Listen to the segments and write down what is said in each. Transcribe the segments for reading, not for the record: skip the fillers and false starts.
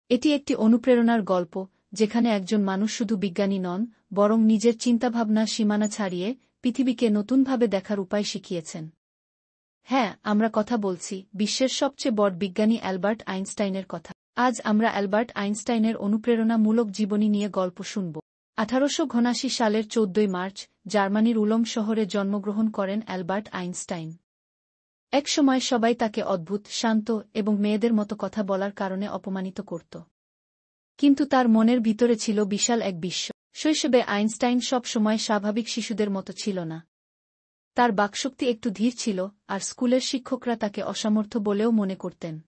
এটি একটি অনুপ্রেরণার গল্প, যেখানে একজন মানুষ শুধু বিজ্ঞানী নন, বরং নিজের চিন্তাভাবনার সীমানা ছাড়িয়ে পৃথিবীকে নতুনভাবে দেখার উপায় শিখিয়েছেন। হ্যাঁ, আমরা কথা বলছি বিশ্বের সবচেয়ে বড় বিজ্ঞানী অ্যালবার্ট আইনস্টাইনের কথা। আজ আমরা অ্যালবার্ট আইনস্টাইনের অনুপ্রেরণামূলক জীবনী নিয়ে গল্প শুনব। 1879 সালের 14 মার্চ জার্মানির উলম শহরে জন্মগ্রহণ করেন অ্যালবার্ট আইনস্টাইন। একসময় সবাই তাকে অদ্ভুত, শান্ত এবং মেয়েদের মতো কথা বলার কারণে অপমানিত করত। কিন্তু তার মনের ভিতরে ছিল বিশাল এক বিশ্ব। শৈশবে আইনস্টাইন সব সময় স্বাভাবিক শিশুদের মতো ছিল না। তার বাকশক্তি একটু ধীর ছিল, আর স্কুলের শিক্ষকরা তাকে অসামর্থ্য বলেও মনে করতেন।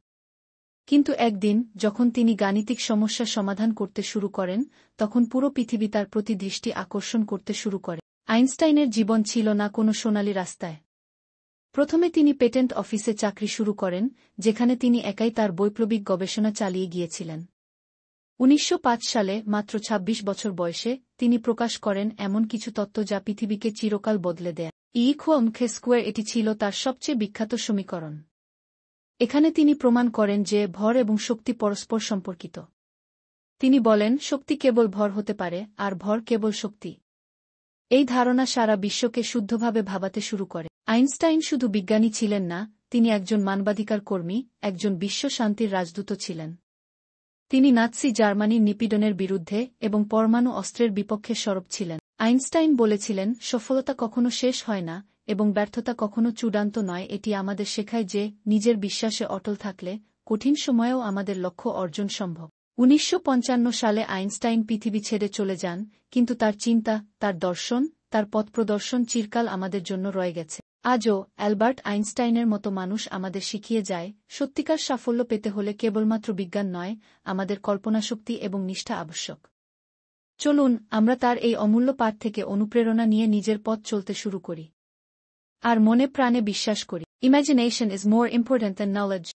কিন্তু একদিন যখন তিনি গাণিতিক সমস্যা সমাধান করতে শুরু করেন, তখন পুরো পৃথিবী তার প্রতি দৃষ্টি আকর্ষণ করতে শুরু করে। আইনস্টাইনের জীবন ছিল না কোনো সোনালি রাস্তায়। প্রথমে তিনি পেটেন্ট অফিসে চাকরি শুরু করেন, যেখানে তিনি একাই তার বৈপ্লবিক গবেষণা চালিয়ে গিয়েছিলেন। 1905 সালে মাত্র 26 বছর বয়সে তিনি প্রকাশ করেন এমন কিছু তত্ত্ব যা পৃথিবীকে চিরকাল বদলে দেয়। E=mc², এটি ছিল তার সবচেয়ে বিখ্যাত সমীকরণ। এখানে তিনি প্রমাণ করেন যে ভর এবং শক্তি পরস্পর সম্পর্কিত। তিনি বলেন, শক্তি কেবল ভর হতে পারে, আর ভর কেবল শক্তি। এই ধারণা সারা বিশ্বকে শুদ্ধভাবে ভাবাতে শুরু করে। আইনস্টাইন শুধু বিজ্ঞানী ছিলেন না, তিনি একজন মানবাধিকার কর্মী, একজন বিশ্ব শান্তির রাজদূত ছিলেন। তিনি নাৎসি জার্মানির নিপীড়নের বিরুদ্ধে এবং পরমাণু অস্ত্রের বিপক্ষে সরব ছিলেন। আইনস্টাইন বলেছিলেন, সফলতা কখনো শেষ হয় না, এবং ব্যর্থতা কখনো চূড়ান্ত নয়। এটি আমাদের শেখায় যে নিজের বিশ্বাসে অটল থাকলে কঠিন সময়েও আমাদের লক্ষ্য অর্জন সম্ভব। 1955 সালে আইনস্টাইন পৃথিবী ছেড়ে চলে যান, কিন্তু তার চিন্তা, তার দর্শন, তার পথপ্রদর্শন চিরকাল আমাদের জন্য রয়ে গেছে। আজও অ্যালবার্ট আইনস্টাইনের মতো মানুষ আমাদের শিখিয়ে যায়, সত্যিকার সাফল্য পেতে হলে কেবলমাত্র বিজ্ঞান নয়, আমাদের কল্পনাশক্তি এবং নিষ্ঠা আবশ্যক। চলুন আমরা তার এই অমূল্য পাঠ থেকে অনুপ্রেরণা নিয়ে নিজের পথ চলতে শুরু করি। আর মনে প্রাণে বিশ্বাস করি, imagination is more important than knowledge.